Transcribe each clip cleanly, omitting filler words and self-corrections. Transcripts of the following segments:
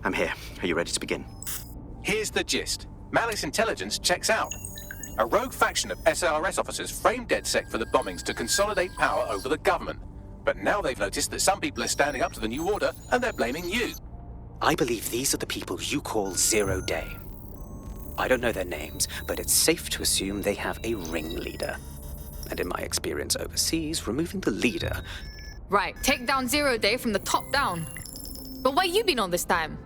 I'm here. Are you ready to begin? Here's the gist. Malik's intelligence checks out. A rogue faction of SRS officers framed DedSec for the bombings to consolidate power over the government. But now they've noticed that some people are standing up to the new order, and they're blaming you. I believe these are the people you call Zero Day. I don't know their names, but it's safe to assume they have a ringleader. And in my experience overseas, removing the leader... Right, take down Zero Day from the top down. But where you been all this time?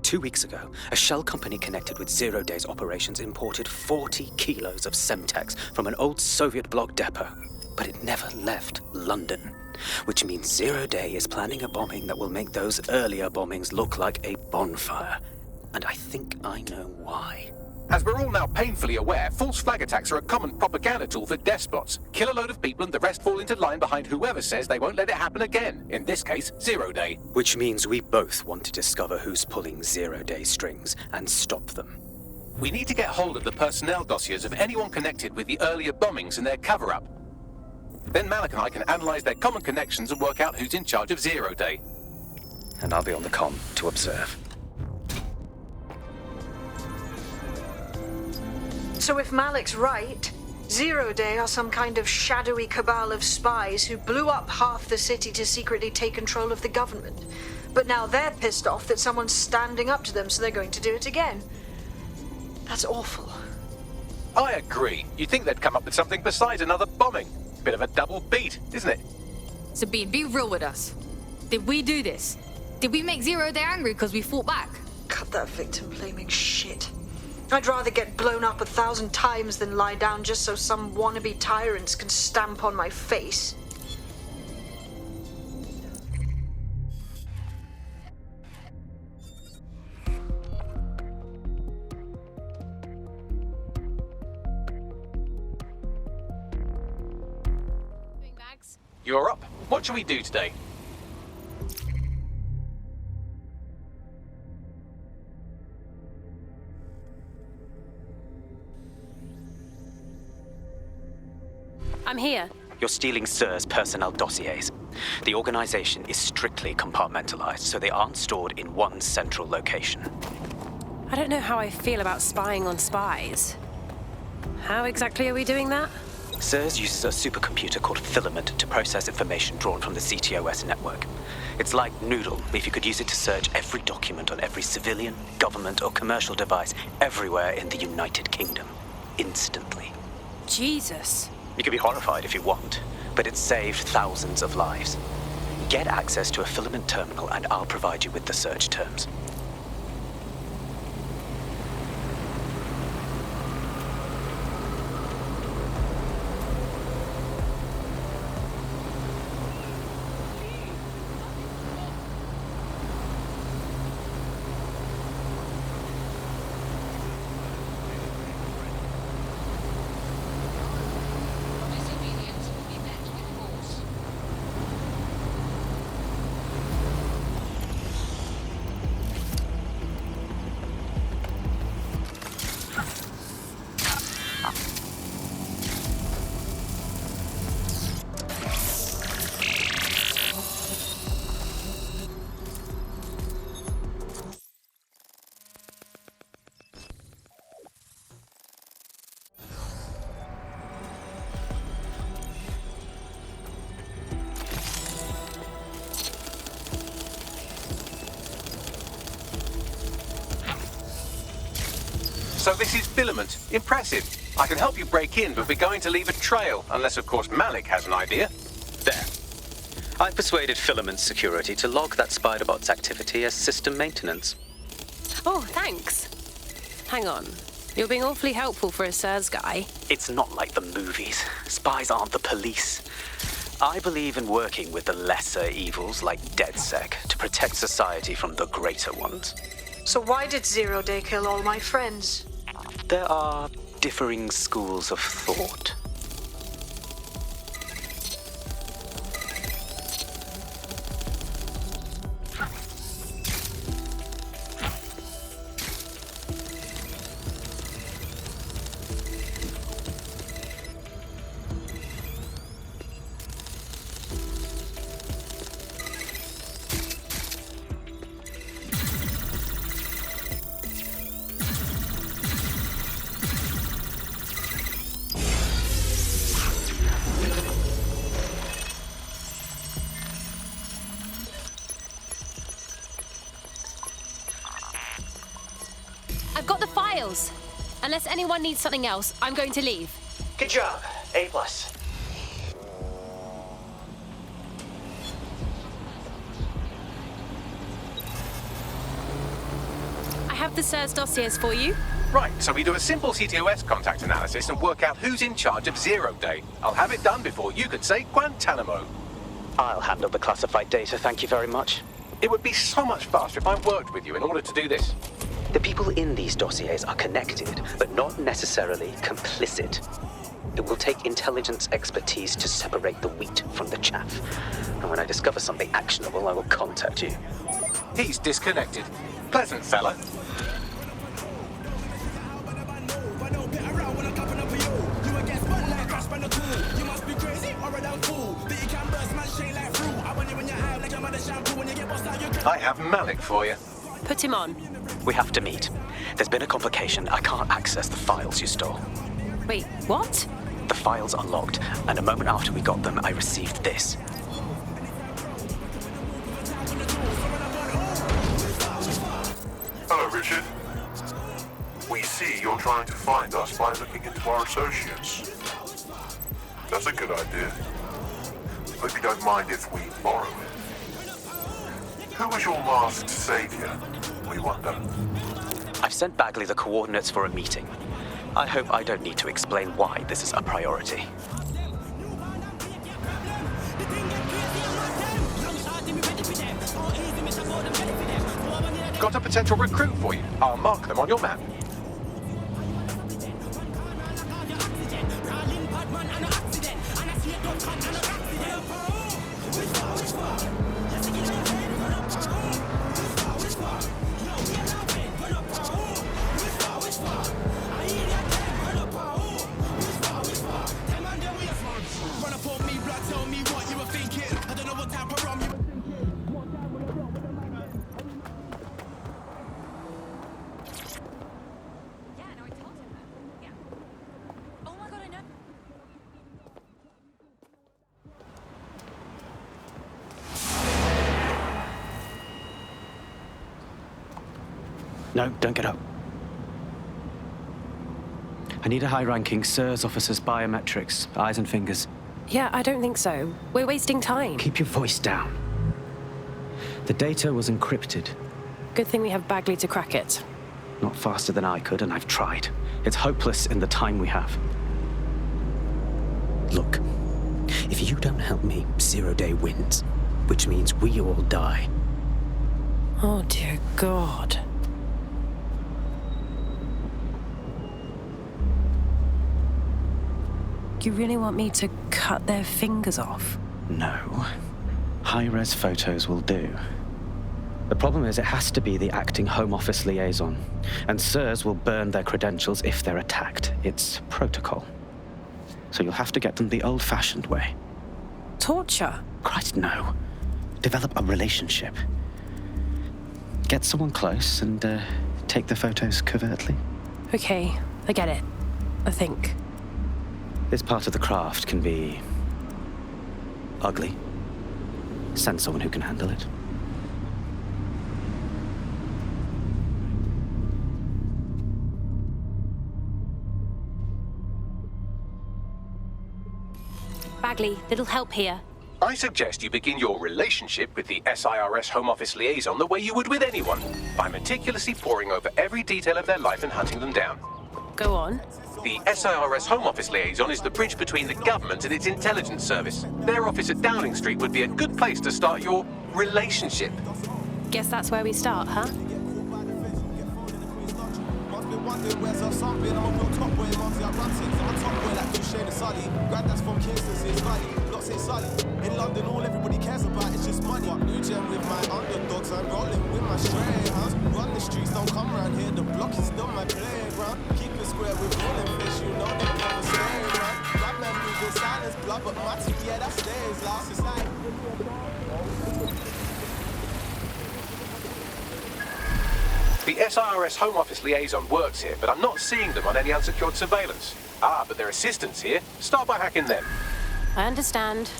2 weeks ago, a shell company connected with Zero Day's operations imported 40 kilos of Semtex from an old Soviet bloc depot. But it never left London, which means Zero Day is planning a bombing that will make those earlier bombings look like a bonfire. And I think I know why. As we're all now painfully aware, false flag attacks are a common propaganda tool for despots. Kill a load of people and the rest fall into line behind whoever says they won't let it happen again. In this case, Zero Day. Which means we both want to discover who's pulling Zero Day strings and stop them. We need to get hold of the personnel dossiers of anyone connected with the earlier bombings and their cover-up. Then Malik and I can analyze their common connections and work out who's in charge of Zero Day. And I'll be on the comm to observe. So if Malik's right, Zero Day are some kind of shadowy cabal of spies who blew up half the city to secretly take control of the government. But now they're pissed off that someone's standing up to them, so they're going to do it again. That's awful. I agree. You'd think they'd come up with something besides another bombing. Bit of a double beat, isn't it? Sabine, be real with us. Did we do this? Did we make Zero Day angry because we fought back? Cut that victim-blaming shit. I'd rather get blown up 1,000 times than lie down just so some wannabe tyrants can stamp on my face. You're up. What shall we do today? I'm here. You're stealing SIR's personnel dossiers. The organization is strictly compartmentalized, so they aren't stored in one central location. I don't know how I feel about spying on spies. How exactly are we doing that? SIRS uses a supercomputer called Filament to process information drawn from the CTOS network. It's like Noodle if you could use it to search every document on every civilian, government, or commercial device everywhere in the United Kingdom. Instantly. Jesus. You can be horrified if you want, but it's saved thousands of lives. Get access to a Filament terminal and I'll provide you with the search terms. So this is Filament. Impressive. I can help you break in, but we're going to leave a trail, unless of course Malik has an idea. There. I've persuaded Filament Security to log that Spiderbot's activity as system maintenance. Oh, thanks. Hang on. You're being awfully helpful for a SIRS guy. It's not like the movies. Spies aren't the police. I believe in working with the lesser evils like DedSec to protect society from the greater ones. So why did Zero Day kill all my friends? There are differing schools of thought. I've got the files. Unless anyone needs something else, I'm going to leave. Good job. A+. I have the SIRS dossiers for you. Right, so we do a simple CTOS contact analysis and work out who's in charge of Zero Day. I'll have it done before you could say Guantanamo. I'll handle the classified data, thank you very much. It would be so much faster if I worked with you in order to do this. The people in these dossiers are connected, but not necessarily complicit. It will take intelligence expertise to separate the wheat from the chaff. And when I discover something actionable, I will contact you. He's disconnected. Pleasant fella. I have Malik for you. Put him on. We have to meet. There's been a complication. I can't access the files you stole. Wait, what? The files are logged, and a moment after we got them, I received this. Hello, Richard. We see you're trying to find us by looking into our associates. That's a good idea. Hope you don't mind if we borrow it. Who was your masked savior, we wonder? I've sent Bagley the coordinates for a meeting. I hope I don't need to explain why this is a priority. Got a potential recruit for you. I'll mark them on your map. No, don't get up. I need a high-ranking SIRS officer's biometrics, eyes and fingers. Yeah, I don't think so. We're wasting time. Keep your voice down. The data was encrypted. Good thing we have Bagley to crack it. Not faster than I could, and I've tried. It's hopeless in the time we have. Look, if you don't help me, Zero Day wins, which means we all die. Oh, dear God. You really want me to cut their fingers off? No. High-res photos will do. The problem is it has to be the acting Home Office liaison, and SIRS will burn their credentials if they're attacked. It's protocol. So you'll have to get them the old-fashioned way. Torture? Christ, no. Develop a relationship. Get someone close and take the photos covertly. Okay, I get it. I think. This part of the craft can be ugly. Send someone who can handle it. Bagley, little help here. I suggest you begin your relationship with the SIRS Home Office liaison the way you would with anyone, by meticulously poring over every detail of their life and hunting them down. Go on. The SIRS Home Office liaison is the bridge between the government and its intelligence service. Their office at Downing Street would be a good place to start your relationship. Guess that's where we start, huh? In London, all everybody cares about is just money. New gen with my underdogs, I'm rolling with my stray hounds. Run the streets, don't come around here. The block is still my playground. Keep it square with rolling fish, you know they never stay around. Rap man move in silence, blood, but my teeth, yeah, that stays lost. It's like. The SIRS Home Office liaison works here, but I'm not seeing them on any unsecured surveillance. Ah, but their assistants here. Start by hacking them. I understand.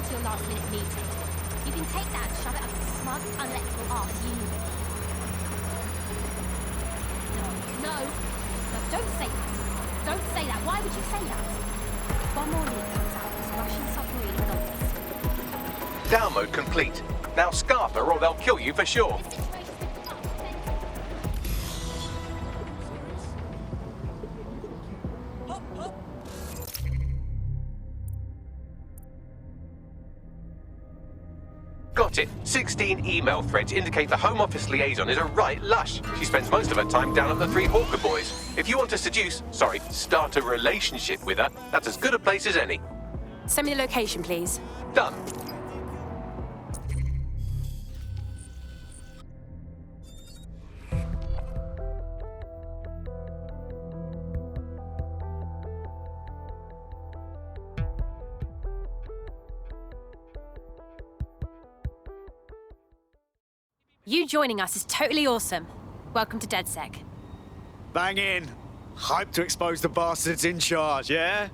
to your last-minute meeting. You can take that and shove it up your smug, unelectable arse union. No, don't say that. Don't say that. Why would you say that? One more leak comes out of this Russian submarine office. Download complete. Now scarf her or they'll kill you for sure. Got it. 16 email threads indicate the Home Office liaison is a right lush. She spends most of her time down at the Three Hawker Boys. If you want to start a relationship with her, that's as good a place as any. Send me the location, please. Done. You joining us is totally awesome. Welcome to DedSec. Bang in. Hype to expose the bastards in charge, yeah?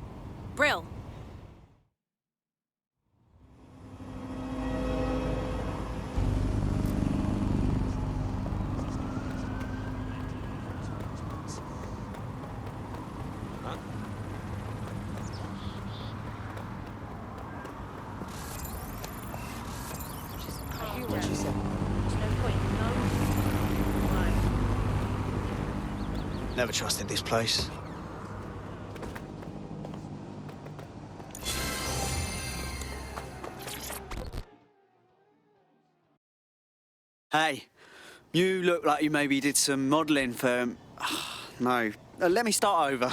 Brill. Never trusted this place. Hey, you look like you maybe did some modelling for... No, let me start over.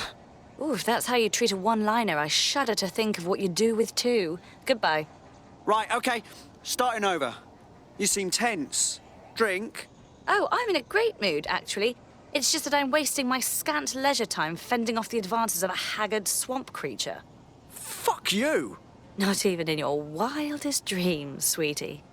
Ooh, if that's how you treat a one-liner, I shudder to think of what you do with two. Goodbye. Right, okay, starting over. You seem tense. Drink? Oh, I'm in a great mood, actually. It's just that I'm wasting my scant leisure time fending off the advances of a haggard swamp creature. Fuck you! Not even in your wildest dreams, sweetie.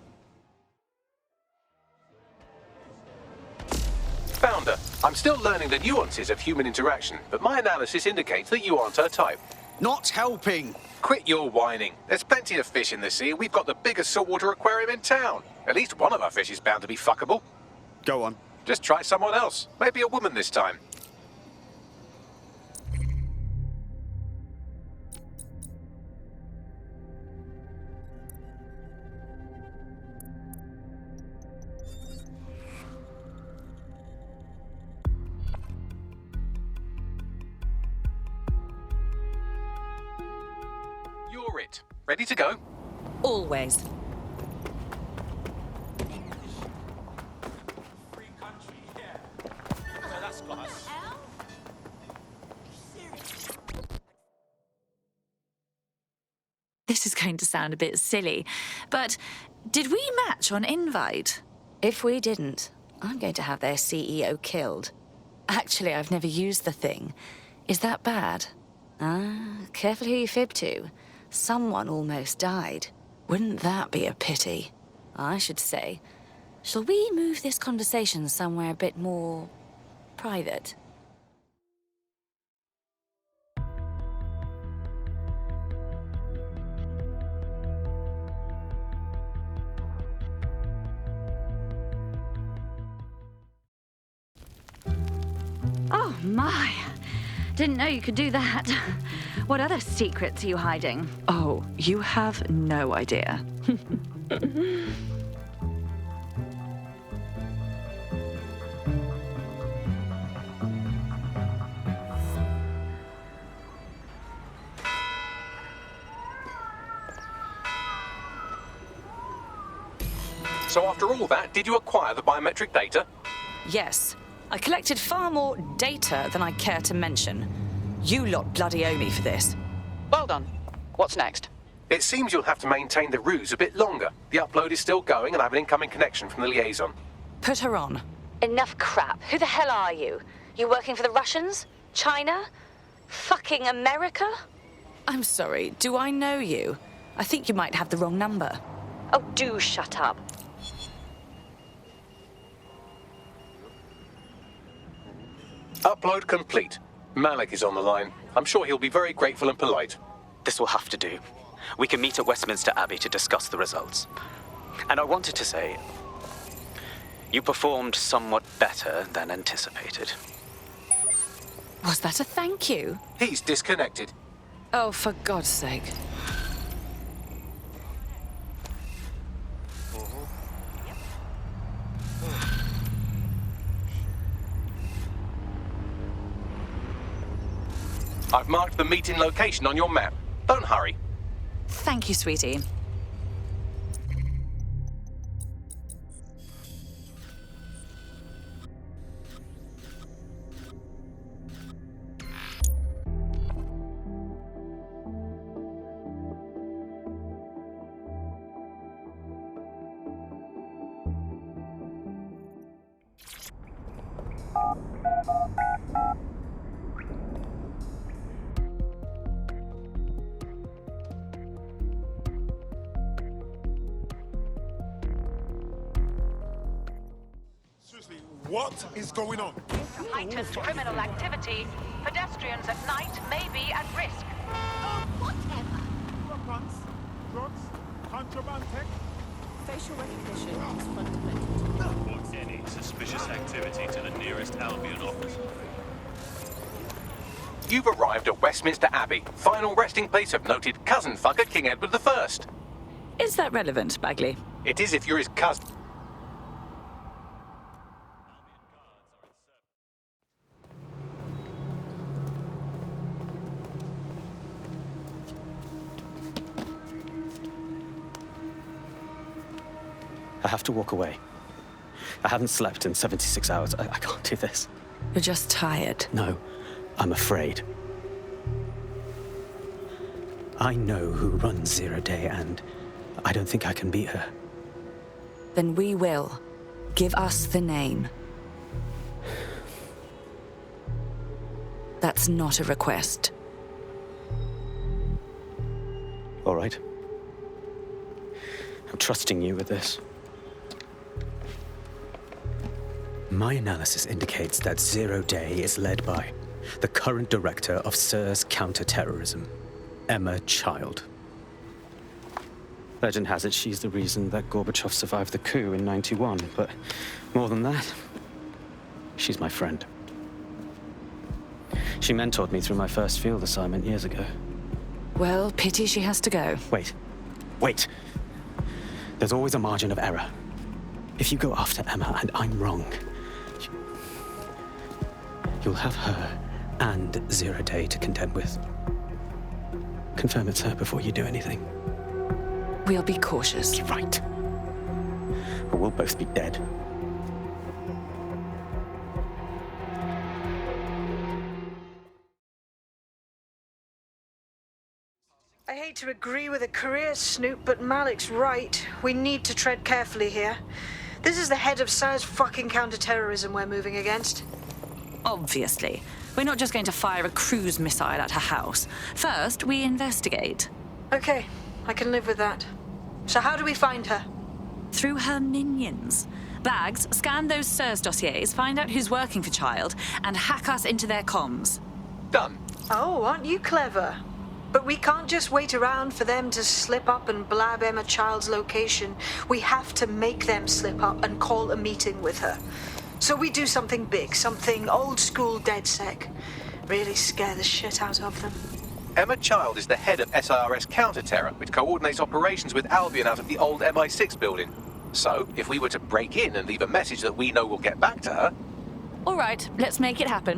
Founder, I'm still learning the nuances of human interaction, but my analysis indicates that you aren't her type. Not helping! Quit your whining. There's plenty of fish in the sea, and we've got the biggest saltwater aquarium in town. At least one of our fish is bound to be fuckable. Go on. Just try someone else. Maybe a woman this time. You're it. Ready to go? Always. This is going to sound a bit silly, but did we match on invite? If we didn't, I'm going to have their CEO killed. Actually, I've never used the thing. Is that bad? Careful who you fib to. Someone almost died. Wouldn't that be a pity? I should say. Shall we move this conversation somewhere a bit more private? Oh, my. Didn't know you could do that. What other secrets are you hiding? Oh, you have no idea. So after all that, did you acquire the biometric data? Yes. I collected far more data than I care to mention. You lot bloody owe me for this. Well done. What's next? It seems you'll have to maintain the ruse a bit longer. The upload is still going and I have an incoming connection from the liaison. Put her on. Enough crap. Who the hell are you? You working for the Russians? China? Fucking America? I'm sorry, do I know you? I think you might have the wrong number. Oh, do shut up. Upload complete. Malik is on the line. I'm sure he'll be very grateful and polite. This will have to do. We can meet at Westminster Abbey to discuss the results. And I wanted to say, you performed somewhat better than anticipated. Was that a thank you? He's disconnected. Oh, for God's sake. I've marked the meeting location on your map. Don't hurry. Thank you, sweetie. What is going on? Heightened criminal activity. Pedestrians at night may be at risk. Whatever. Weapons, drugs, contraband tech. Facial recognition is fundamental. Report any suspicious activity to the nearest Albion office. You've arrived at Westminster Abbey, final resting place of noted cousin fucker King Edward I. Is that relevant, Bagley? It is if you're his cousin. I have to walk away. I haven't slept in 76 hours. I can't do this. You're just tired. No, I'm afraid. I know who runs Zero Day, and I don't think I can beat her. Then we will. Give us the name. That's not a request. All right. I'm trusting you with this. My analysis indicates that Zero Day is led by the current director of SIR's counter-terrorism, Emma Child. Legend has it she's the reason that Gorbachev survived the coup in '91, but more than that, she's my friend. She mentored me through my first field assignment years ago. Well, pity she has to go. Wait. There's always a margin of error. If you go after Emma and I'm wrong, you'll have her and Zero Day to contend with. Confirm it's her before you do anything. We'll be cautious. You're right. Or we'll both be dead. I hate to agree with a career snoop, but Malik's right. We need to tread carefully here. This is the head of SIR's fucking counter-terrorism we're moving against. Obviously. We're not just going to fire a cruise missile at her house. First, we investigate. Okay, I can live with that. So how do we find her? Through her minions. Bags, scan those SIRS dossiers, find out who's working for Child, and hack us into their comms. Done. Oh, aren't you clever? But we can't just wait around for them to slip up and blab Emma Child's location. We have to make them slip up and call a meeting with her. So we do something big, something old-school DedSec. Really scare the shit out of them. Emma Child is the head of SIRS counter-terror, which coordinates operations with Albion out of the old MI6 building. So, if we were to break in and leave a message that we know will get back to her... All right, let's make it happen.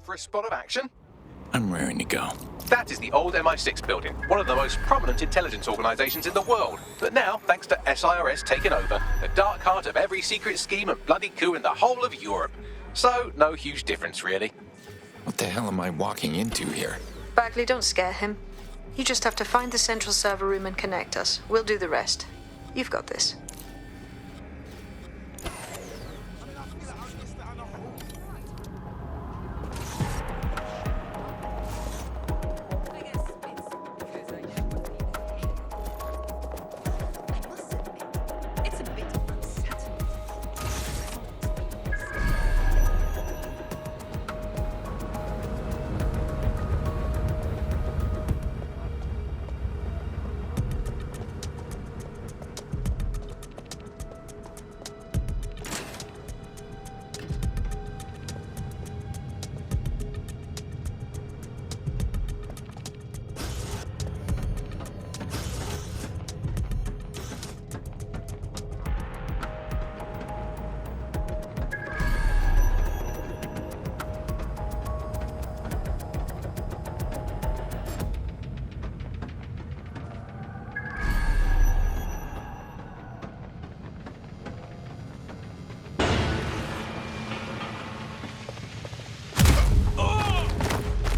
for a spot of action? I'm raring to go. That is the old MI6 building, one of the most prominent intelligence organizations in the world. But now, thanks to SIRS taking over, the dark heart of every secret scheme and bloody coup in the whole of Europe. So, no huge difference, really. What the hell am I walking into here? Bagley, don't scare him. You just have to find the central server room and connect us. We'll do the rest. You've got this.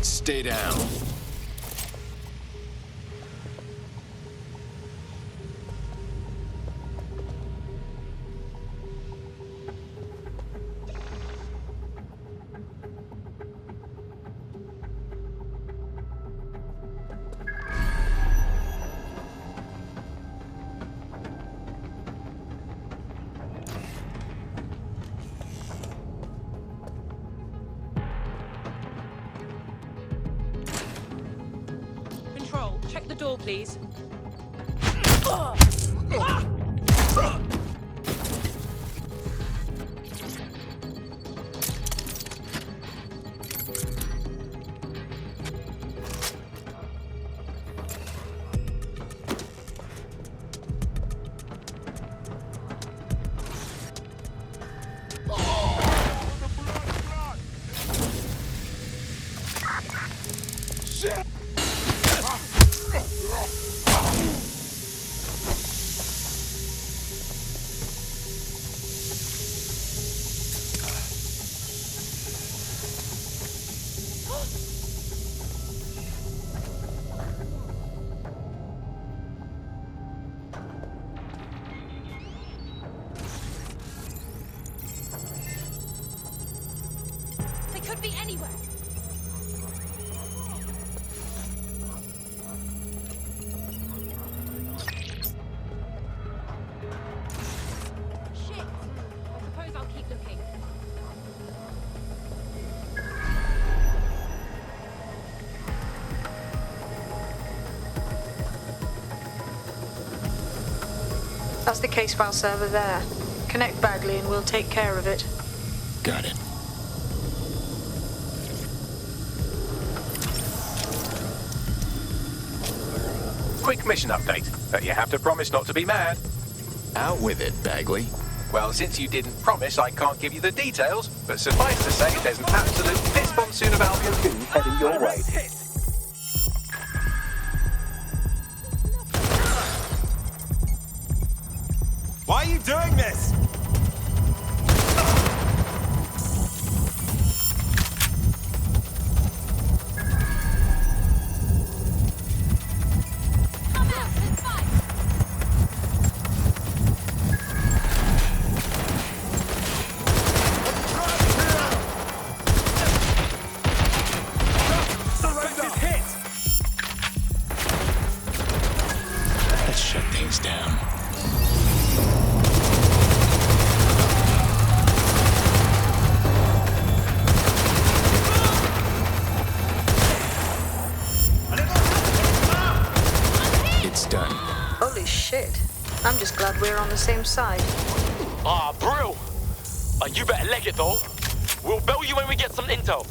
Stay down. Control, check the door, please. Could be anywhere. Shit. I suppose I'll keep looking. That's the case file server there. Connect Bagley and we'll take care of it. Got it. Quick mission update, but you have to promise not to be mad. Out with it, Bagley. Well, since you didn't promise, I can't give you the details, but suffice to say, there's an absolute piss monsoon of Albion goons heading your way. Why are you doing this? Let's shut things down. It's done. Holy shit. I'm just glad we're on the same side. Ah, Brill! You better leg it, though. We'll bail you when we get some intel.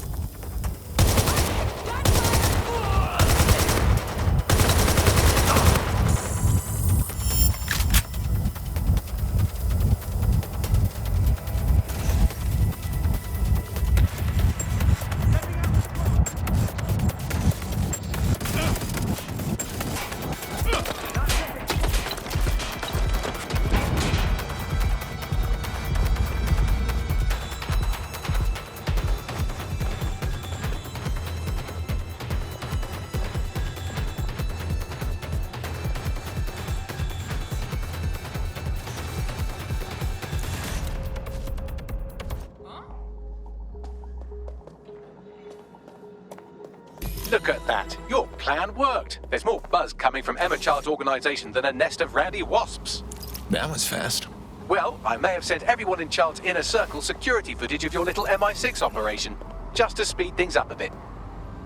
Look at that. Your plan worked. There's more buzz coming from Emma Child's organization than a nest of rowdy wasps. That was fast. Well, I may have sent everyone in Child's inner circle security footage of your little MI6 operation, just to speed things up a bit.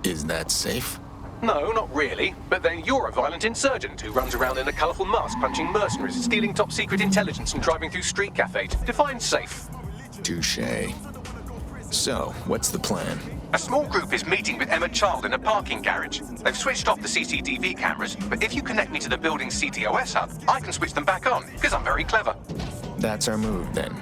Is that safe? No, not really. But then you're a violent insurgent who runs around in a colourful mask punching mercenaries, stealing top-secret intelligence and driving through street cafes. Define safe. Touché. So, what's the plan? A small group is meeting with Emma Child in a parking garage. They've switched off the CCTV cameras, but if you connect me to the building's CTOS hub, I can switch them back on, because I'm very clever. That's our move, then.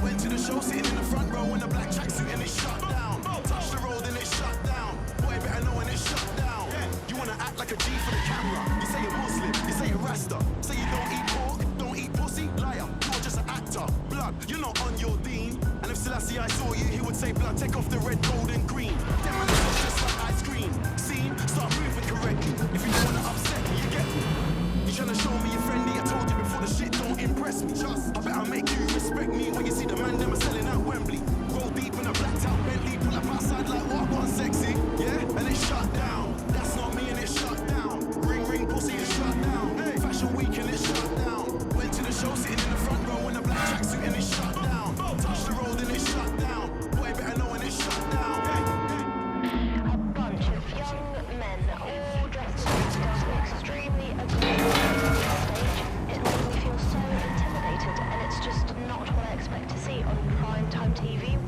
Went to the show, sitting in the front row in the black tracksuit and it shut down. Touch the road and it shut down. Boy, better know when it shut down. You wanna act like a G for the camera. You say you're Muslim, you say you're Rasta. Say you don't eat pork, don't eat pussy, liar. You're just an actor. Blood, you're not on your dean. And if Selassie I saw you, he would say, blood, take off the red, gold and green. Them man is just like ice cream. Scene, start moving correctly. If you don't wanna upset me, you get me. You tryna show me you're friendly, I told you before the shit don't impress me. Just, I better make you respect me when you see the man them are selling out Wembley. Roll deep in a blacked out Bentley, pull up outside like what one sexy, yeah? And it shut down. That's not me and it shut down. Ring ring pussy it shut down. Hey, Fashion week and it shut down. Went to the show sitting in the front row in a black tracksuit and it shut down. Touch the road and it shut down. Boy better know when it shut down. A bunch of young men all dressed in extremely aggressive stage. It made me feel so intimidated, and it's just not what I expect to see on primetime TV.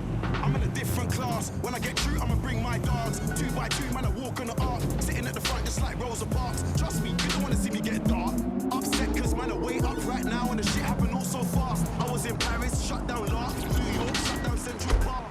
I'm in a different class. When I get through, I'ma bring my dogs. 2 by 2, man, I walk on the arc. Sitting at the front just like Rosa Parks. Trust me, you don't wanna see me get dark. Upset cause man, I way up right now and the shit happened all so fast. I was in Paris, shut down Lark. New York, shut down Central Park.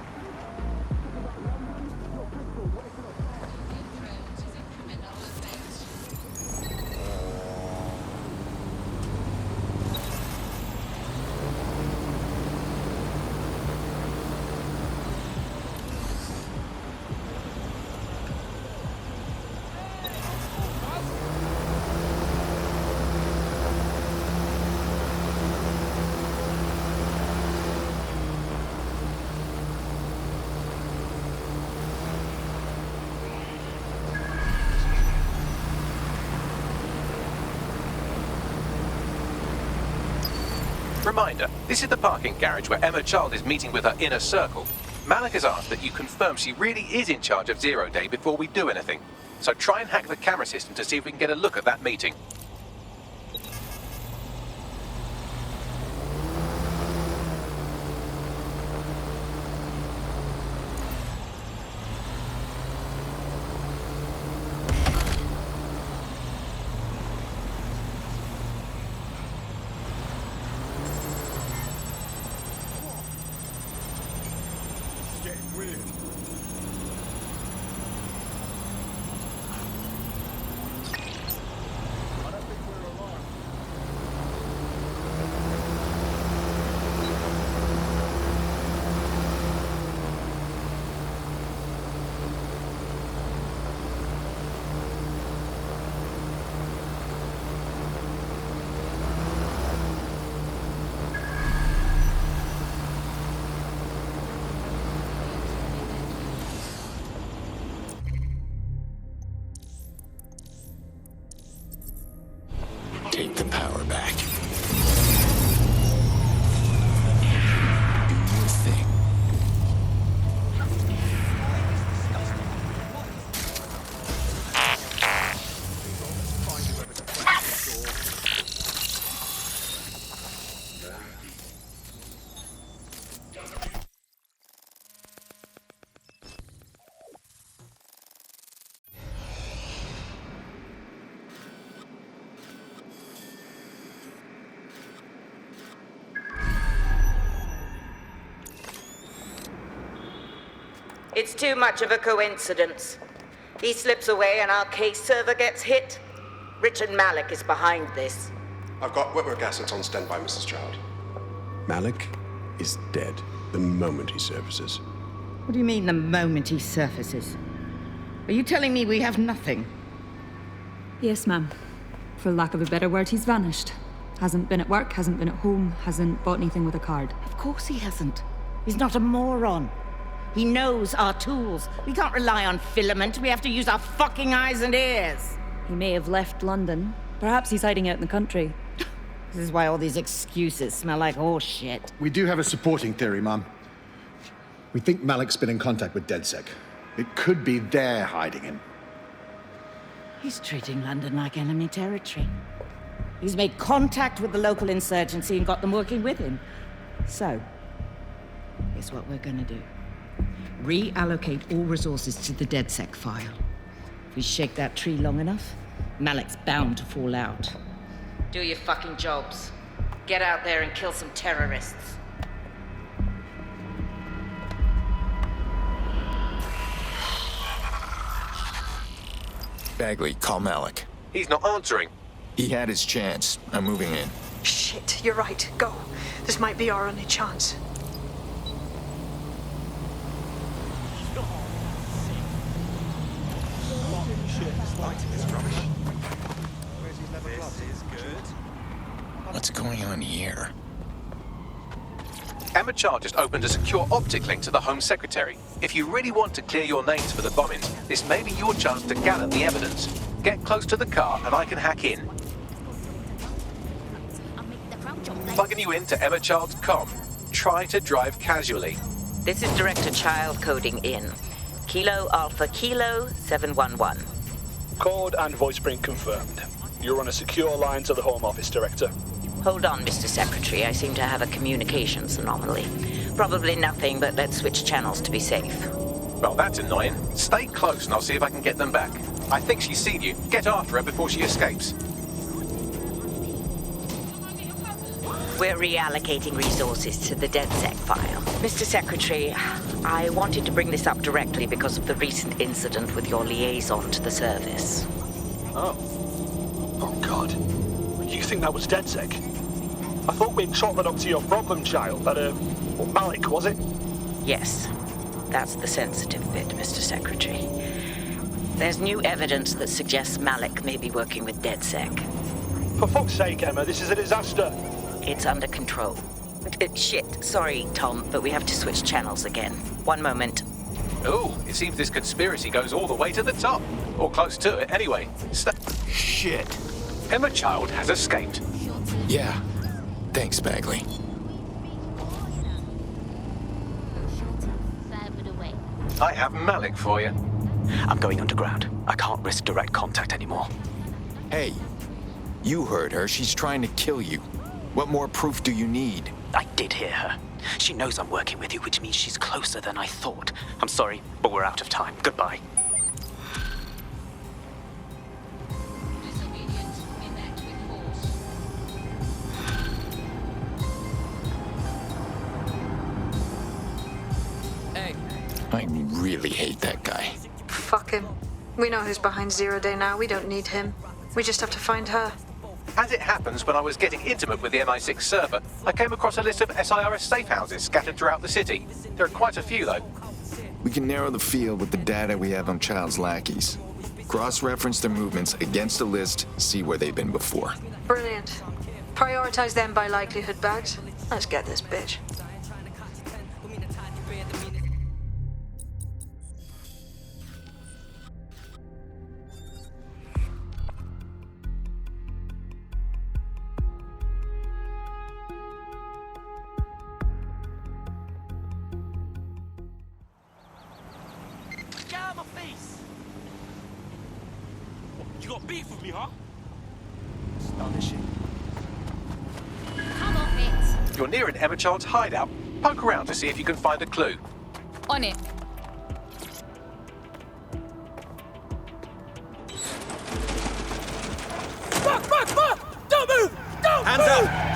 Reminder, this is the parking garage where Emma Child is meeting with her inner circle. Malik has asked that you confirm she really is in charge of Zero Day before we do anything. So try and hack the camera system to see if we can get a look at that meeting. Take the power back. Do your thing. It's too much of a coincidence. He slips away and our case server gets hit. Richard Malik is behind this. I've got wetwork assets on standby, Mrs. Child. Malik is dead the moment he surfaces. What do you mean, the moment he surfaces? Are you telling me we have nothing? Yes, ma'am. For lack of a better word, he's vanished. Hasn't been at work, hasn't been at home, hasn't bought anything with a card. Of course he hasn't. He's not a moron. He knows our tools. We can't rely on filament. We have to use our fucking eyes and ears. He may have left London. Perhaps he's hiding out in the country. This is why all these excuses smell like horse shit. We do have a supporting theory, Mum. We think Malik's been in contact with DedSec. It could be they're hiding him. He's treating London like enemy territory. He's made contact with the local insurgency and got them working with him. So, here's what we're gonna do. Reallocate all resources to the DedSec file. If we shake that tree long enough, Malik's bound to fall out. Do your fucking jobs. Get out there and kill some terrorists. Bagley, call Malik. He's not answering. He had his chance. I'm moving in. Shit, you're right. Go. This might be our only chance. What's going on here? Emma Child just opened a secure optic link to the Home Secretary. If you really want to clear your names for the bombings, this may be your chance to gather the evidence. Get close to the car and I can hack in. Plugging you into Emma Child's comm. Try to drive casually. This is Director Child coding in. Kilo Alpha Kilo 711. Code and voice print confirmed. You're on a secure line to the Home Office, Director. Hold on, Mr. Secretary. I seem to have a communications anomaly. Probably nothing, but let's switch channels to be safe. Well, that's annoying. Stay close and I'll see if I can get them back. I think she's seen you. Get after her before she escapes. We're reallocating resources to the DedSec file. Mr. Secretary, I wanted to bring this up directly because of the recent incident with your liaison to the service. Oh. Oh, God. You think that was DedSec? I thought we'd chalk that up to your problem child, well, Malik, was it? Yes. That's the sensitive bit, Mr. Secretary. There's new evidence that suggests Malik may be working with DedSec. For fuck's sake, Emma, this is a disaster. It's under control. Shit, sorry, Tom, but we have to switch channels again. One moment. Oh, it seems this conspiracy goes all the way to the top. Or close to it, anyway. Shit. Emma Child has escaped. Yeah. Thanks, Bagley. I have Malik for you. I'm going underground. I can't risk direct contact anymore. Hey, you heard her. She's trying to kill you. What more proof do you need? I did hear her. She knows I'm working with you, which means she's closer than I thought. I'm sorry, but we're out of time. Goodbye. I really hate that guy. Fuck him. We know who's behind Zero Day now. We don't need him. We just have to find her. As it happens, when I was getting intimate with the MI6 server, I came across a list of SIRS safe houses scattered throughout the city. There are quite a few, though. We can narrow the field with the data we have on Child's lackeys. Cross-reference their movements against a list, see where they've been before. Brilliant. Prioritize them by likelihood, Bags. Let's get this bitch. You got beef with me, huh? Astonishing. Come off it. You're near an Emma Child's hideout. Poke around to see if you can find a clue. On it. Fuck! Don't move! Don't Hands move! up!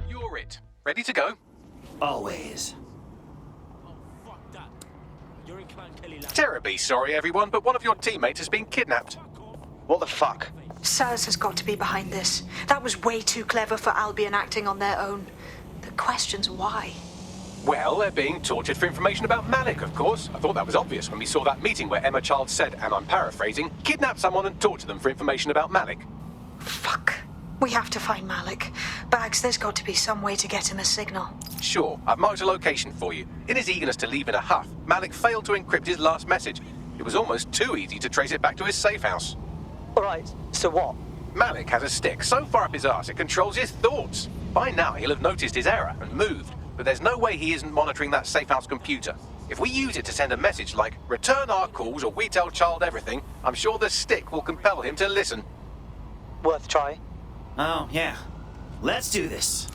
You're it. Ready to go? Always. Terribly sorry, everyone, but one of your teammates has been kidnapped. What the fuck? Saz has got to be behind this. That was way too clever for Albion acting on their own. The question's why. Well, they're being tortured for information about Malik, of course. I thought that was obvious when we saw that meeting where Emma Child said, and I'm paraphrasing, kidnap someone and torture them for information about Malik. Fuck. We have to find Malik. Bags, there's got to be some way to get him a signal. Sure, I've marked a location for you. In his eagerness to leave in a huff, Malik failed to encrypt his last message. It was almost too easy to trace it back to his safe house. Alright, so what? Malik has a stick so far up his arse it controls his thoughts. By now he'll have noticed his error and moved, but there's no way he isn't monitoring that safe house computer. If we use it to send a message like, return our calls or we tell Child everything, I'm sure the stick will compel him to listen. Worth try. Oh, yeah. Let's do this.